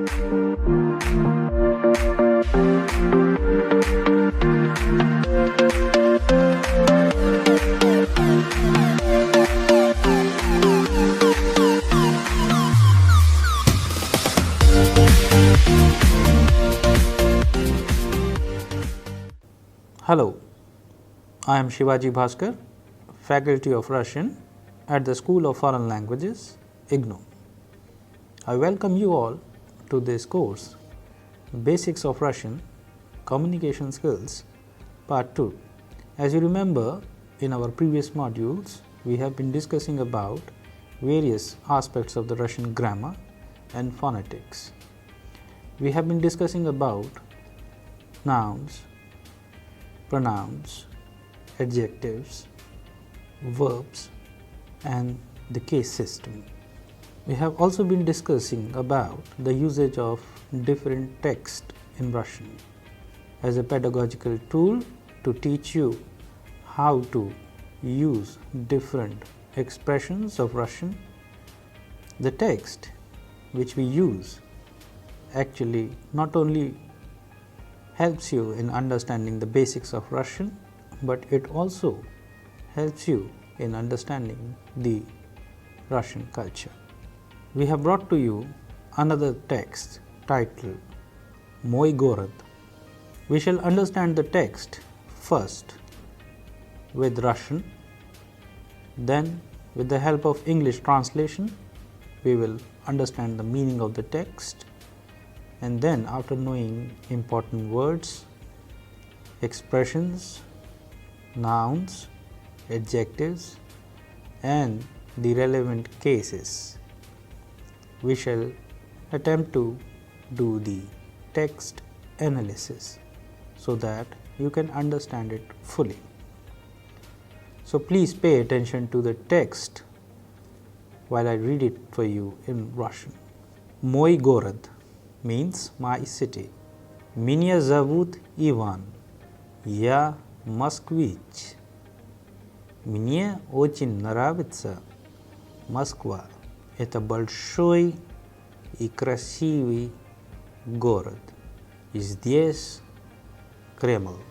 Hello, I am Shivaji Bhaskar, Faculty of Russian at the School of Foreign Languages, IGNOU. I welcome you all to this course, Basics of Russian Communication Skills, Part 2. As you remember, in our previous modules, we have been discussing about various aspects of the Russian grammar and phonetics. We have been discussing about nouns, pronouns, adjectives, verbs, and the case system. We have also been discussing about the usage of different text in Russian as a pedagogical tool to teach you how to use different expressions of Russian. The text which we use actually not only helps you in understanding the basics of Russian, but it also helps you in understanding the Russian culture. We have brought to you another text titled Moy Gorod. We shall understand the text first with Russian, then with the help of English translation we will understand the meaning of the text, and then after knowing important words, expressions, nouns, adjectives, and the relevant cases, we shall attempt to do the text analysis so that you can understand it fully. So please pay attention to the text while I read it for you in Russian. Moy gorod means my city. Меня зовут Иван. Я москвич. Мне очень нравится Москва. Это большой и красивый город. И здесь Кремль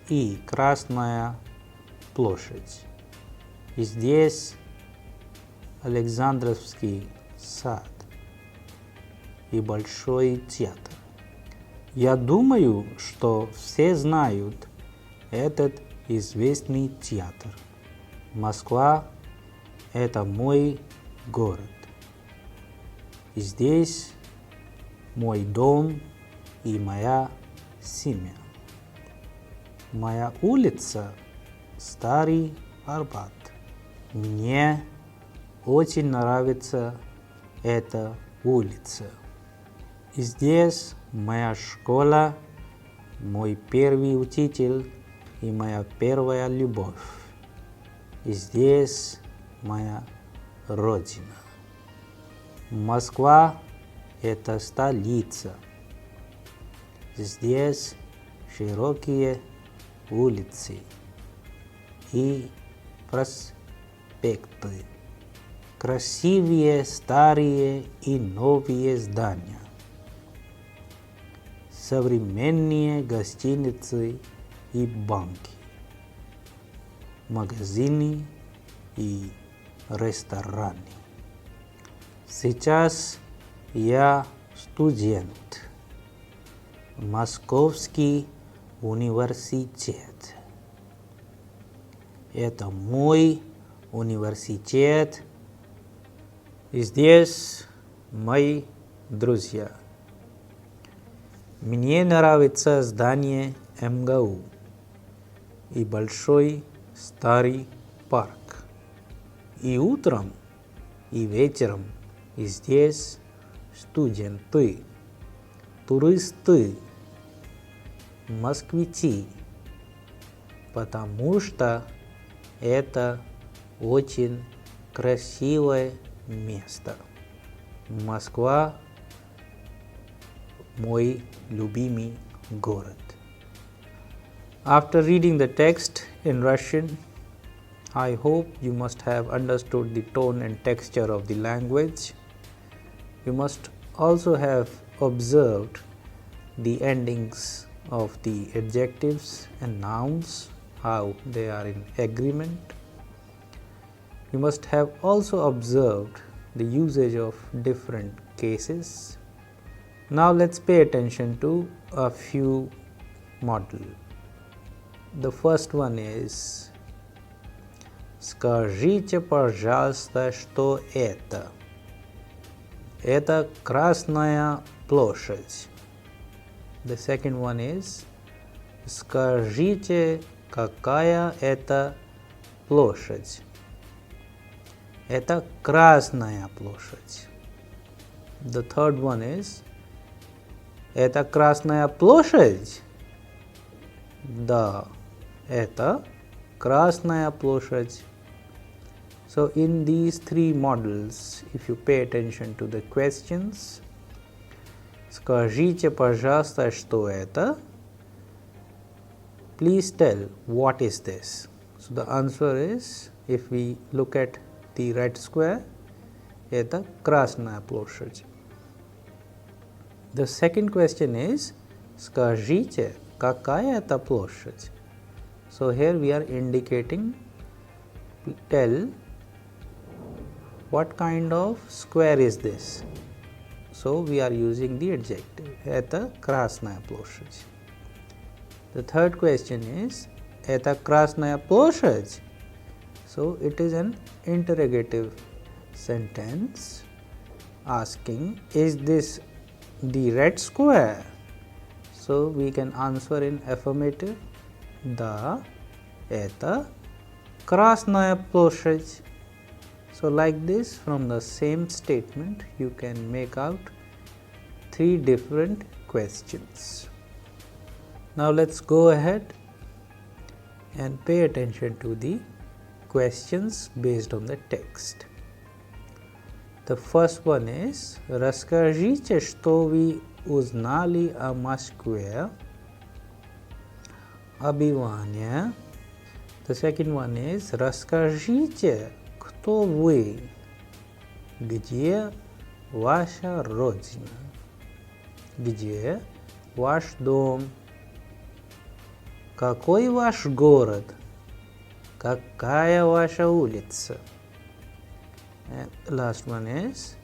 и Красная площадь. И здесь Александровский сад и Большой театр. Я думаю, что все знают этот известный театр. Москва – это мой город. И здесь мой дом и моя семья. Моя улица – Старый Арбат. Мне очень нравится эта улица. И здесь моя школа, мой первый учитель и моя первая любовь. И здесь моя родина. Москва – это столица. Здесь широкие улицы и проспекты. Красивые старые и новые здания. Современные гостиницы и банки, магазины и рестораны. Сейчас я студент. Московский университет. Это мой университет. И здесь мои друзья. Мне нравится здание МГУ и большой старый парк. И утром, и вечером, и здесь студенты, туристы, москвичи, потому что это очень красивое место. Москва – мой любимый город. After reading the text in Russian, I hope you must have understood the tone and texture of the language. You must also have observed the endings of the adjectives and nouns, how they are in agreement. You must have also observed the usage of different cases. Now let's pay attention to a few models. The first one is Скажите, пожалуйста, что это? Это Красная площадь. The second one is Скажите, какая это площадь? Это Красная площадь. The third one is Это Красная площадь? Да, это Красная площадь. So in these three models, if you pay attention to the questions, Скажите, пожалуйста, что это? Please tell what is this. So the answer is, if we look at the red square, это Красная площадь. The second question is, Скажите, какая это площадь? So here we are indicating, tell what kind of square is this. So we are using the adjective, это Красная площадь. The third question is, это Красная площадь? So it is an interrogative sentence asking, is this the red square? So we can answer in affirmative, да, это Красная площадь. So like this, from the same statement you can make out three different questions. Now let's go ahead and pay attention to the questions based on the text. The first one is, расскажите, что вы узнали о Москве. Обивание. The second one is, расскажите, кто вы, где ваша родина, где ваш дом, какой ваш город, какая ваша улица. And last one is,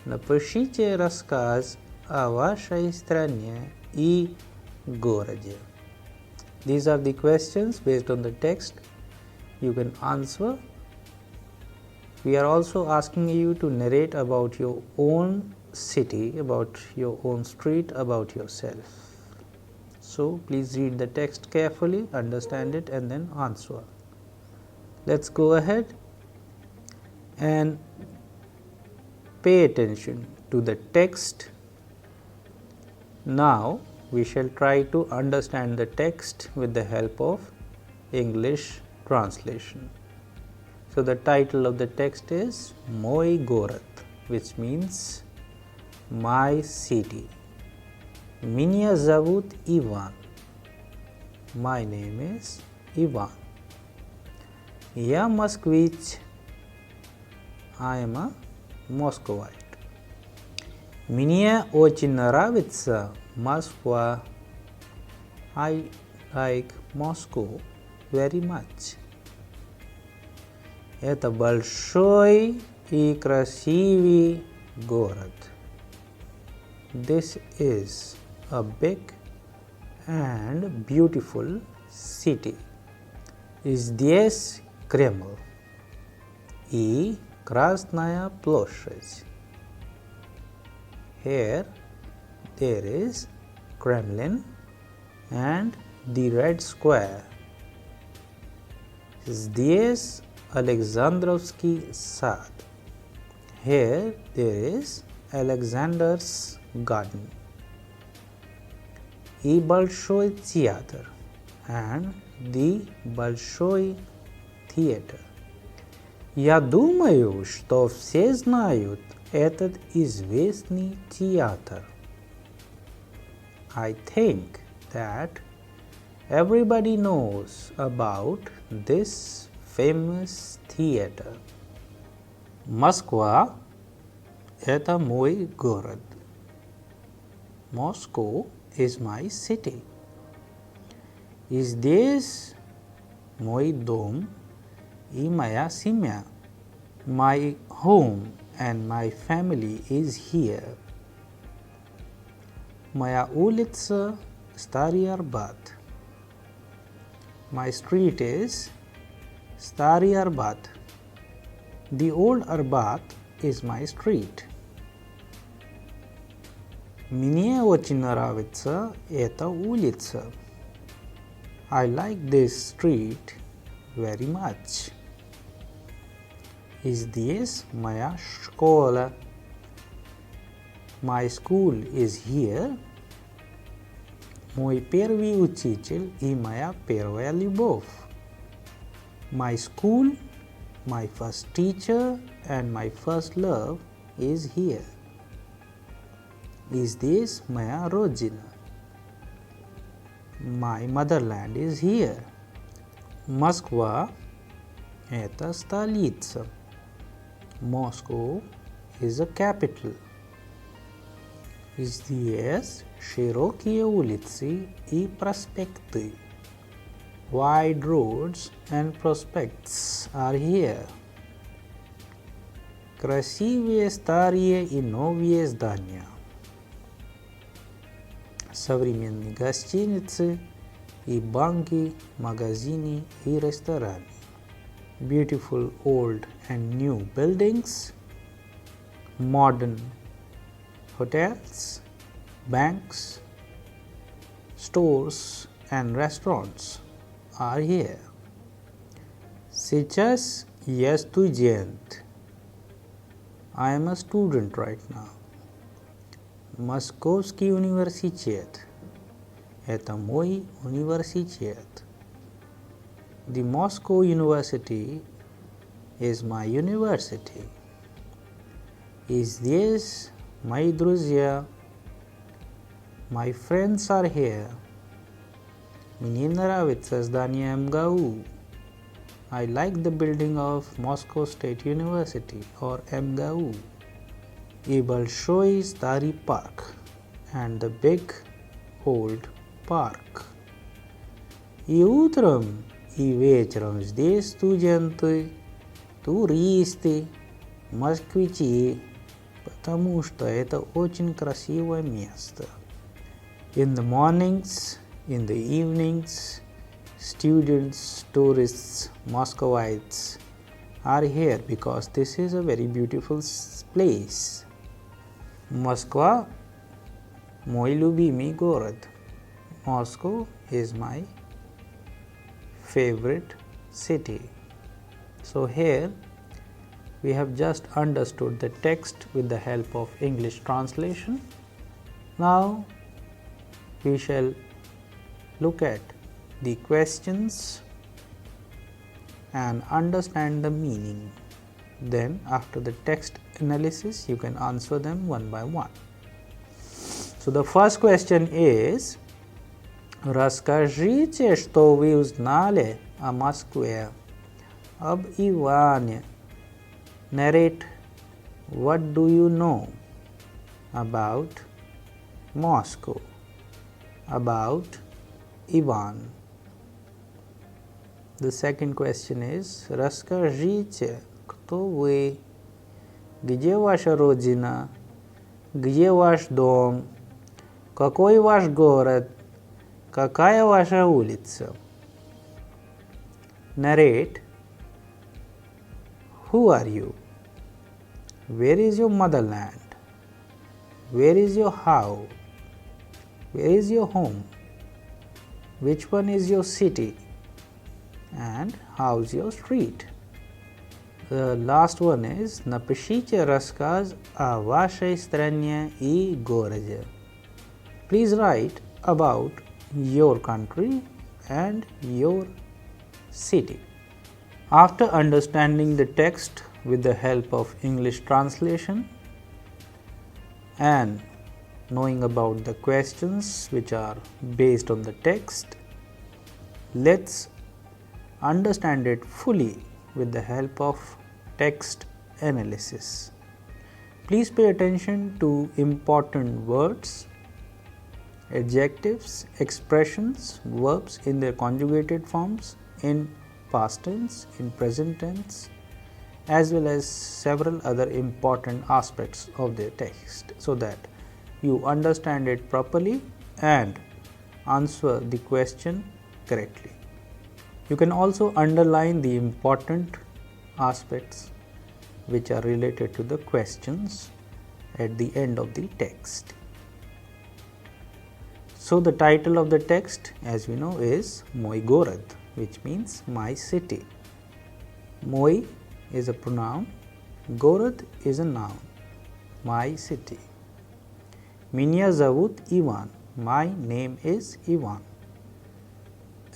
напишите рассказ о вашей стране и городе. These are the questions based on the text. You can answer. We are also asking you to narrate about your own city, about your own street, about yourself. So please read the text carefully, understand it, and then answer. Let's go ahead and pay attention to the text. Now we shall try to understand the text with the help of English translation. So the title of the text is Moj город, which means my city. Меня зовут Иван. My name is Ivan. Я москвич. I am a Moscowite. Мне очень нравится Москва. I like Moscow very much. Это большой и красивый город. This is a big and beautiful city. Здесь Кремль и Красная площадь. Here there is Kremlin and the Red Square. Здесь Alexandrovsky Sad. Here there is Alexander's Garden. И Большой театр and the Большой theater. Я думаю, что все знают этот известный театр. I think that everybody knows about this famous theater. Москва – это мой город. Moscow is my city. Здесь мой дом и моя семья. My home and my family is here. Моя улица Старый Арбат. My street is Старый Арбат. The old Arbat is my street. Мне очень нравится эта улица. I like this street very much. Здесь моя школа. My school is here. Мой первый учитель и моя первая любовь. My school, my first teacher and my first love is here. Здесь моя родина. My motherland is here. Москва – это столица. Moscow is a capital. Здесь широкие улицы и проспекты. Wide roads and prospects are here. Красивые старые и новые здания. Современные гостиницы и банки, магазины и рестораны. Beautiful old and new buildings, modern hotels, banks, stores and restaurants are here. Сейчас я студент. I am a student right now. Московский университет – это мой университет. The Moscow University is my university. Здесь мои друзья. My friends are here. Мне нравится здание МГУ. I like the building of Moscow State University or МГУ. И большой старый парк and the big old park. И утром, и вечером здесь студенты, туристы, москвичи, потому что это очень красивое место. In the mornings, in the evenings, students, tourists, Moscovites are here because this is a very beautiful place. Москва – мой любимый город. Moscow is my favorite city. So here we have just understood the text with the help of English translation. Now we shall look at the questions and understand the meaning. Then after the text analysis you can answer them one by one. So the first question is: расскажите, что вы узнали о Москве. Об Иване. Narrate what do you know about Moscow, about Ivan. The second question is: расскажите, кто вы, где ваша родина, где ваш дом, какой ваш город, какая ваша улица. Narrate: who are you, where is your motherland, where is your house, where is your home, which one is your city, and how's your street. The last one is: напишите рассказ о вашей стране и городе. Please write about your country and your city. After understanding the text with the help of English translation and knowing about the questions which are based on the text, let's understand it fully with the help of text analysis. Please pay attention to important words adjectives, expressions, verbs in their conjugated forms, in past tense, in present tense, as well as several other important aspects of their text, so that you understand it properly and answer the question correctly. You can also underline the important aspects which are related to the questions at the end of the text. So, the title of the text, as we know, is Moi Gorad, which means my city. Moi is a pronoun, Gorad is a noun, my city. Minya Zavut Ivan, my name is Ivan.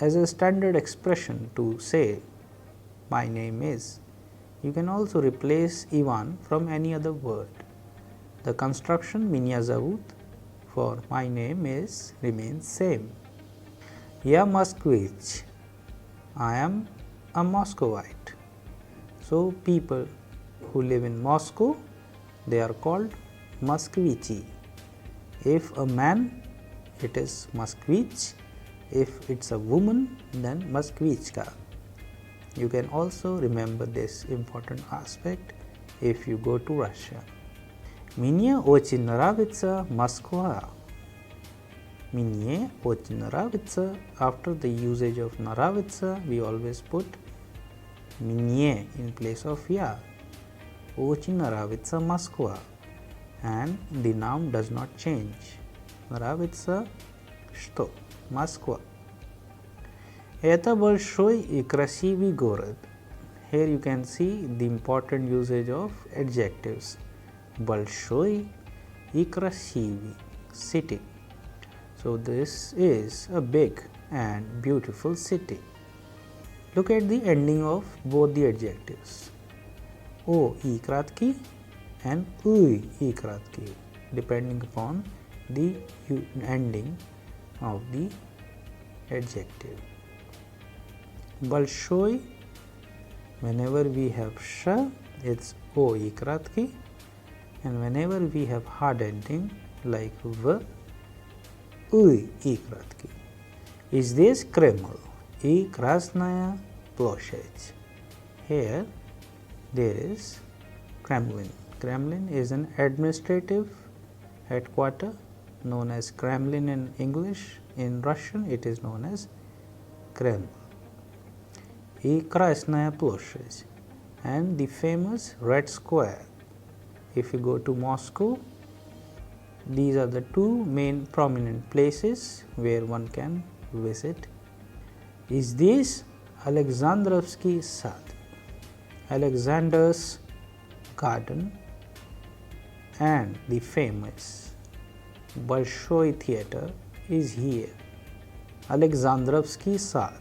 As a standard expression to say my name is, you can also replace Ivan from any other word. The construction Minya Zavut for my name is remains same. Ya Moskvich, I am a Moscowite. So, people who live in Moscow, they are called Moskvichi. If a man, it is Moskvich. If it's a woman, then Moskvichka. You can also remember this important aspect if you go to Russia. Мне очень нравится Москва. Мне очень нравится. After the usage of нравится, we always put мне in place of я. Очень нравится Москва. And the noun does not change. Нравится что? Москва. Это большой и красивый город. Here you can see the important usage of adjectives. Большой и красивый, city. So, this is a big and beautiful city. Look at the ending of both the adjectives. O I kratki and ui I kratki, depending upon the ending of the adjective. Большой, whenever we have sh, it's o I kratki, and whenever we have hard ending like v, ui I kratki. Is this Kreml? И Krasnaya Ploshchad. Here there is Kremlin. Kremlin is an administrative headquarter known as Kremlin in English. In Russian it is known as Kreml. И Krasnaya Ploshchad, and the famous Red Square. If you go to Moscow, these are the two main prominent places where one can visit. Is this Alexandrovsky Sad, Alexander's garden, and the famous Bolshoi theater is here. Alexandrovsky Sad.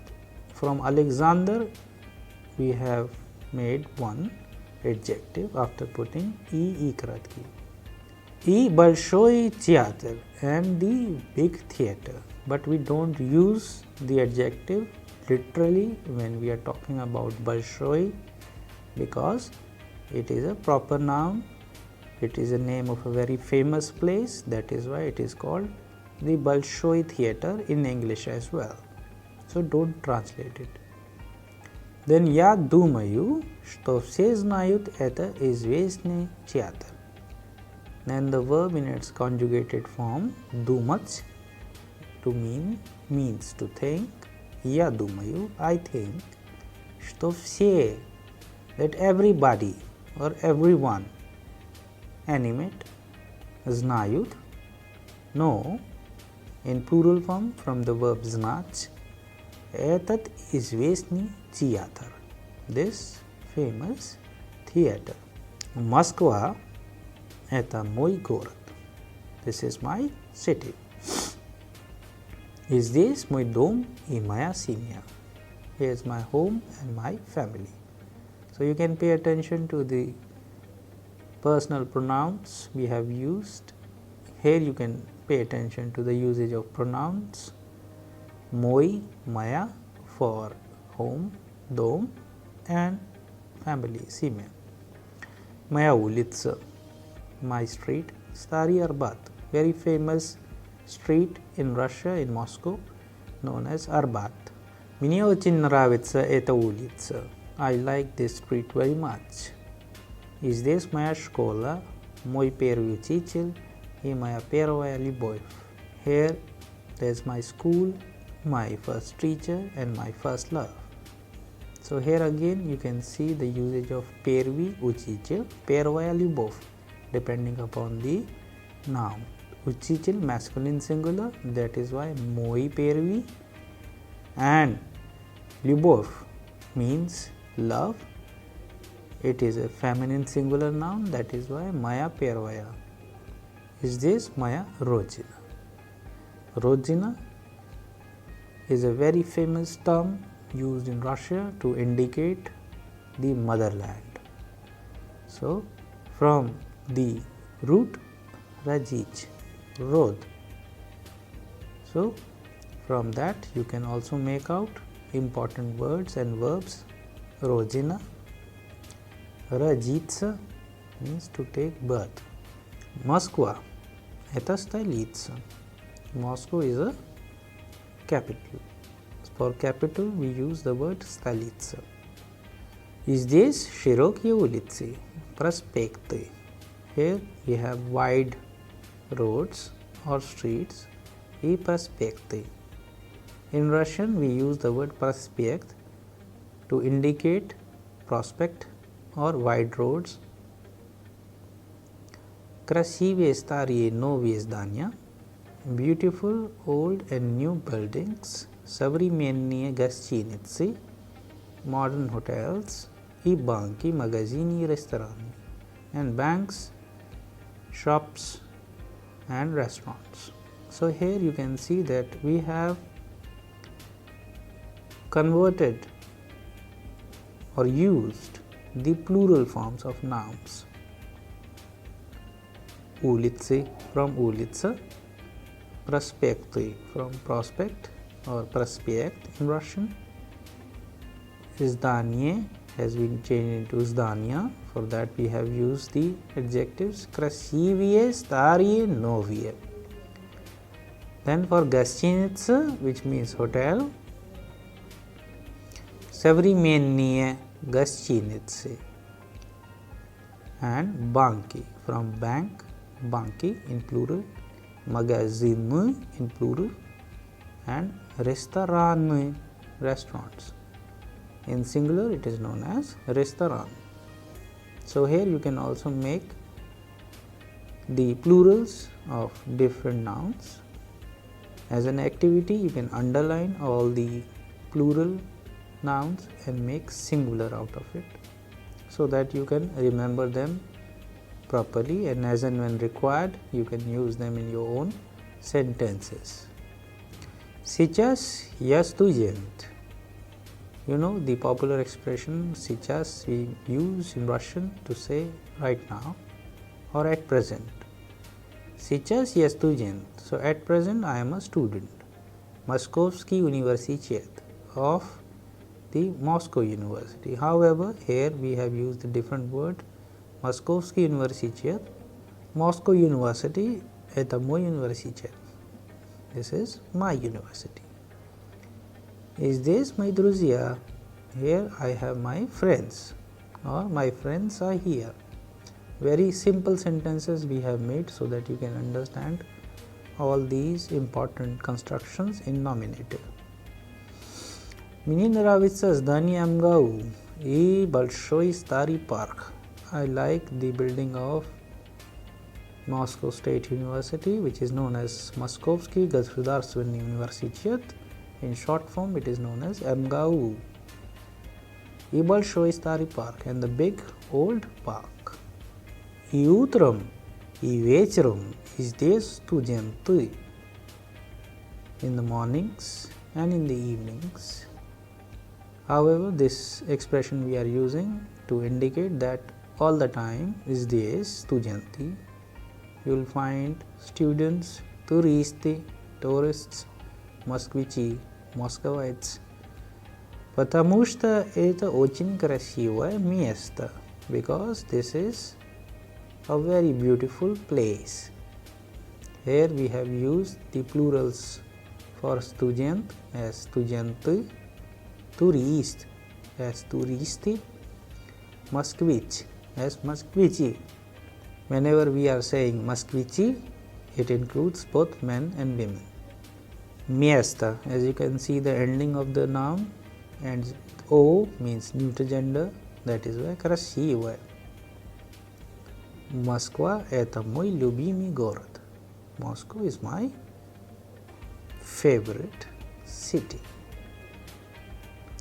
From Alexander we have made one adjective after putting I kratki. И большой theater, and the big theater, but we don't use the adjective literally when we are talking about большой, because it is a proper noun. It is a name of a very famous place. That is why it is called the Bolshoi theater in English as well. So, don't translate it. Then я думаю, что все знают это известный театр. Then the verb in its conjugated form, думать, to mean, means to think. Я думаю, I think, что все, that everybody or everyone, animate, знают, know, in plural form from the verb знать, этот известный театр, this famous theater. Москва – это мой город, this is my city. Is this мой дом и моя семья? Here is my home and my family. So, you can pay attention to the personal pronouns we have used. Here you can pay attention to the usage of pronouns moi, maya for home, dom, and family, семья. Моя улица, my street. Stari Arbat, very famous street in Russia, in Moscow, known as Arbat. Мне очень нравится эта улица. I like this street very much. И здесь моя школа, мой первый учитель и моя первая любовь. Here there's my school, my first teacher and my first love. So here again you can see the usage of первый учитель, первая любовь, depending upon the noun. Учитель masculine singular, that is why мой первый, and любовь means love. It is a feminine singular noun, that is why моя первая. Здесь моя родина. Rodina is a very famous term used in Russia to indicate the motherland. So, from the root rajich, rod. So, from that you can also make out important words and verbs. Rodina, rajitsa means to take birth. Moskva, это столица. Moscow is a capital. For capital we use the word столица. И здесь широкие улицы, проспекты. Here we have wide roads or streets и проспекты. In Russian we use the word prospect to indicate prospect or wide roads. Красивые старые новые здания, beautiful old and new buildings, современные гостиницы, modern hotels, и банки, магазины и рестораны, and banks, shops and restaurants. So here you can see that we have converted or used the plural forms of nouns. Улицы from улица, проспекты from prospect or prospect in Russian. Здание has been changed into здания. For that we have used the adjectives красивые, старые, новые. Then for гостиница, which means hotel, современные гостиницы. And банки from bank, банки in plural, магазины in plural, and рестораны, restaurants. In singular it is known as restaurant. So here you can also make the plurals of different nouns. As an activity you can underline all the plural nouns and make singular out of it, so that you can remember them properly, and as and when required you can use them in your own sentences. Сейчас я студент. You know the popular expression сейчас we use in Russian to say right now or at present. Сейчас я студент. So at present I am a student. Moskovsky Universitet of the Moscow University. However, here we have used a different word. Moskovsky Universitet. Moscow University – это мой университет. This is my university. Is this my друзья? Here I have my friends, or my friends are here. Very simple sentences we have made so that you can understand all these important constructions in nominative. Мне нравится здание МГУ и большой старый парк. I like the building of Moscow State University, which is known as Moskovsky Государственный университет. In short form it is known as МГУ. И большой старый парк, and the big old park. И утром, и вечером, и здесь студенты. In the mornings and in the evenings. However, this expression we are using to indicate that all the time is здесь студенты. You will find students, туристы, tourists, москвичи, московиtes. Потому что это очень красивое место. Because this is a very beautiful place. Here we have used the plurals for student as studenty, turist as turisti, Moskvich as Moskvichi. Whenever we are saying Moskvichi, it includes both men and women. Место, as you can see the ending of the noun, and O means neuter gender, that is why красивое. Москва – это мой любимый город. Moscow is my favorite city.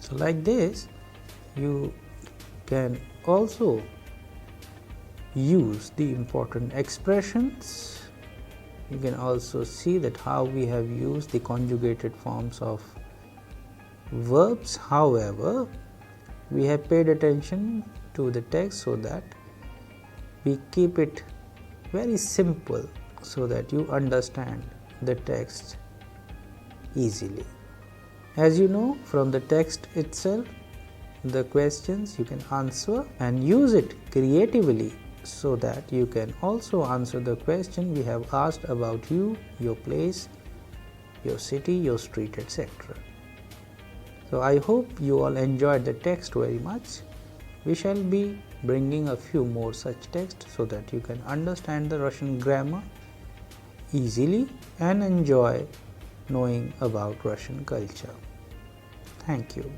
So like this, you can also use the important expressions. You can also see that how we have used the conjugated forms of verbs. However, we have paid attention to the text so that we keep it very simple so that you understand the text easily. As you know from the text itself, the questions you can answer and use it creatively so that you can also answer the question we have asked about you, your place, your city, your street, etc. So I hope you all enjoyed the text very much. We shall be bringing a few more such texts so that you can understand the Russian grammar easily and enjoy knowing about Russian culture. Thank you.